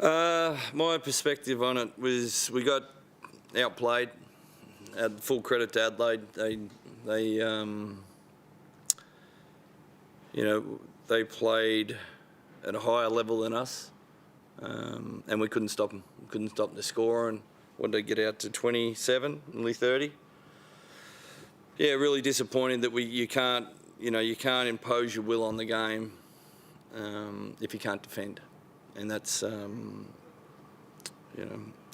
My perspective on it was we got outplayed. Full credit to Adelaide. They they played at a higher level than us, and we couldn't stop them. We couldn't stop them to score, and what did they get out to 27, nearly 30? Yeah, really disappointing that you can't impose your will on the game if you can't defend, and that's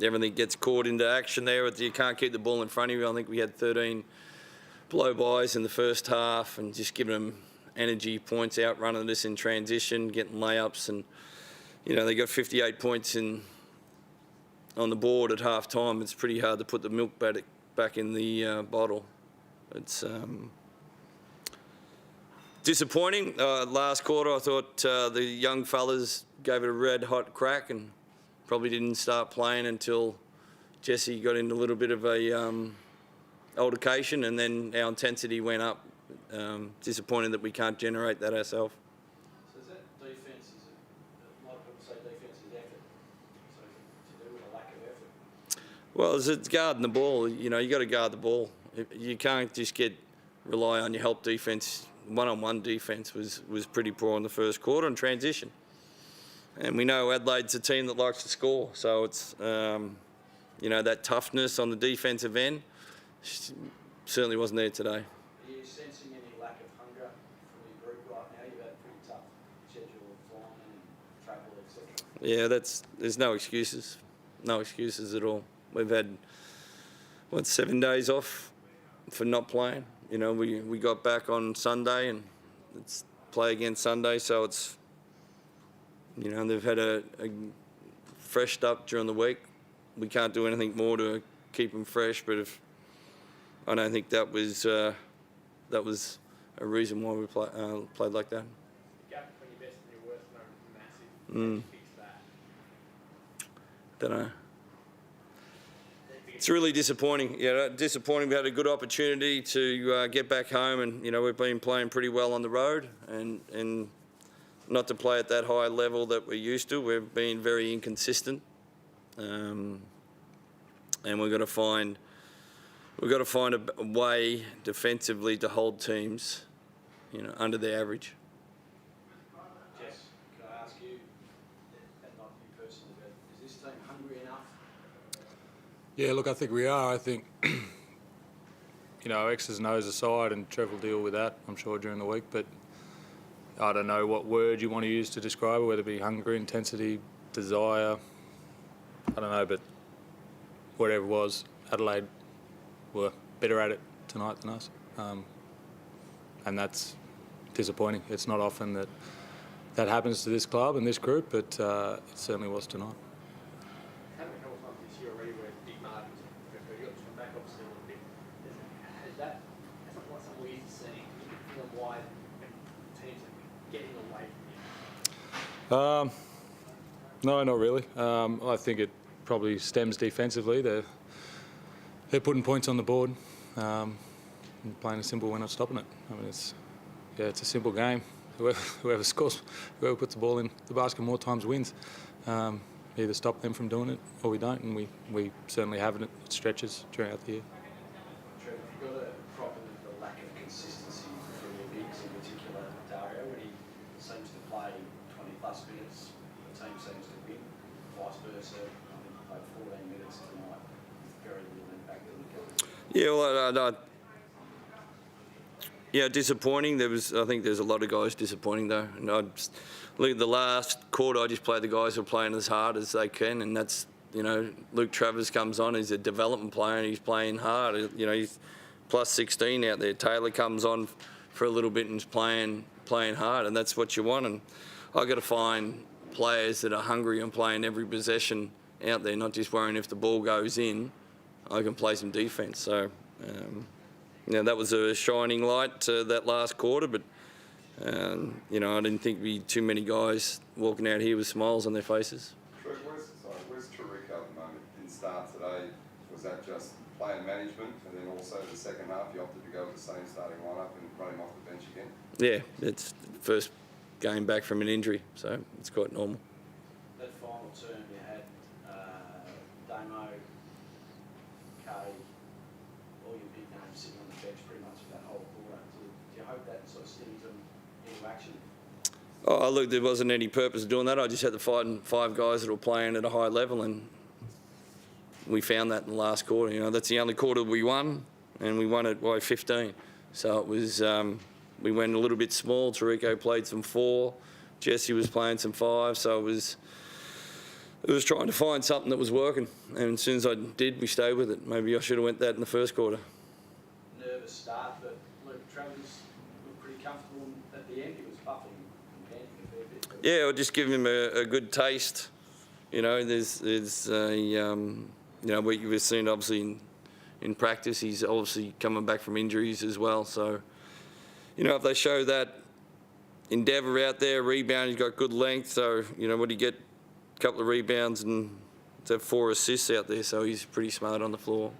everything gets caught into action there. You can't keep the ball in front of you. I think we had 13 blow-bys in the first half, and just giving them energy points out, running this in transition, getting layups, and they got 58 points on the board at half time. It's pretty hard to put the milk back in the bottle. It's disappointing. Last quarter, I thought the young fellas gave it a red hot crack and probably didn't start playing until Jesse got into a little bit of a altercation, and then our intensity went up. Disappointed that we can't generate that ourselves. So is that defence? A lot of people say defence is effort. So to do with a lack of effort. Well, it's guarding the ball. You got to guard the ball. You can't just rely on your help defence. One-on-one defence was pretty poor in the first quarter and transition. And we know Adelaide's a team that likes to score, so it's that toughness on the defensive end certainly wasn't there today. Are you sensing any lack of hunger from your group right now? You've had a pretty tough schedule of flying and travel, etc. Yeah, there's no excuses. No excuses at all. We've had 7 days off for not playing. We got back on Sunday and it's play again Sunday, so it's they've had a freshed up during the week. We can't do anything more to keep them fresh, but I don't think that was a reason why we played like that. The gap between your best and your worst is massive. How do you fix that? Don't know. It's really disappointing. Disappointing. We had a good opportunity to get back home, and we've been playing pretty well on the road, and not to play at that high level that we're used to. We've been very inconsistent, and we've got to find a way defensively to hold teams, under the average. Jess, can I ask you, and not you personally, but is this team hungry enough? Yeah, look, I think we are. I think, X's and O's aside, and Trevor will deal with that, I'm sure, during the week. But I don't know what word you want to use to describe it, whether it be hunger, intensity, desire. I don't know, but whatever it was, Adelaide were better at it tonight than us. And that's disappointing. It's not often that happens to this club and this group, but it certainly was tonight. This year already where big margins have got to come back obviously a little bit. That's not something we're used to seeing. You know why teams are getting away from you? No, not really. I think it probably stems defensively. They're putting points on the board. And plain and simple, we're not stopping it. I mean, it's a simple game. Whoever scores, whoever puts the ball in the basket more times wins. Either stop them from doing it or we don't, and we certainly haven't at stretches throughout the year. Trevor, you've got a problem with the lack of consistency from your bigs, in particular Dario, when he seems to play 20-plus minutes, the team seems to win, vice versa. I think he played 14 minutes tonight with very little impact on the game. Yeah, disappointing. I think there's a lot of guys disappointing though. And look at the last quarter. I just played the guys who are playing as hard as they can, and that's Luke Travers comes on. He's a development player and he's playing hard. He's plus 16 out there. Taylor comes on for a little bit and is playing hard, and that's what you want. And I've got to find players that are hungry and playing every possession out there, not just worrying if the ball goes in. I can play some defence. So. That was a shining light that last quarter, but I didn't think there'd be too many guys walking out here with smiles on their faces. Where's Tariq at the moment? Didn't start today. Was that just player management, and then also the second half you opted to go with the same starting lineup and run him off the bench again? Yeah, it's the first game back from an injury, so it's quite normal. That final final term you had Damo, Kay, all your big names sitting on the bench pretty much for that whole quarter. Do you hope that sort of steams them into action? Oh, look, there wasn't any purpose of doing that. I just had to fight 5 guys that were playing at a high level, and we found that in the last quarter. You know, that's the only quarter we won, and we won it by 15. So it was, we went a little bit small. Tarico played some 4. Jesse was playing some 5. So it was trying to find something that was working. And as soon as I did, we stayed with it. Maybe I should have went that in the first quarter. Nervous start, but Luke Travers looked pretty comfortable at the end. He was buffing and panting a fair bit. Yeah, I'll just give him a good taste. You know, there's you know, we've seen obviously in practice, he's obviously coming back from injuries as well. So, you know, if they show that endeavour out there, rebound, he's got good length. So, you know, what he get? A couple of rebounds and 4 assists out there. So he's pretty smart on the floor.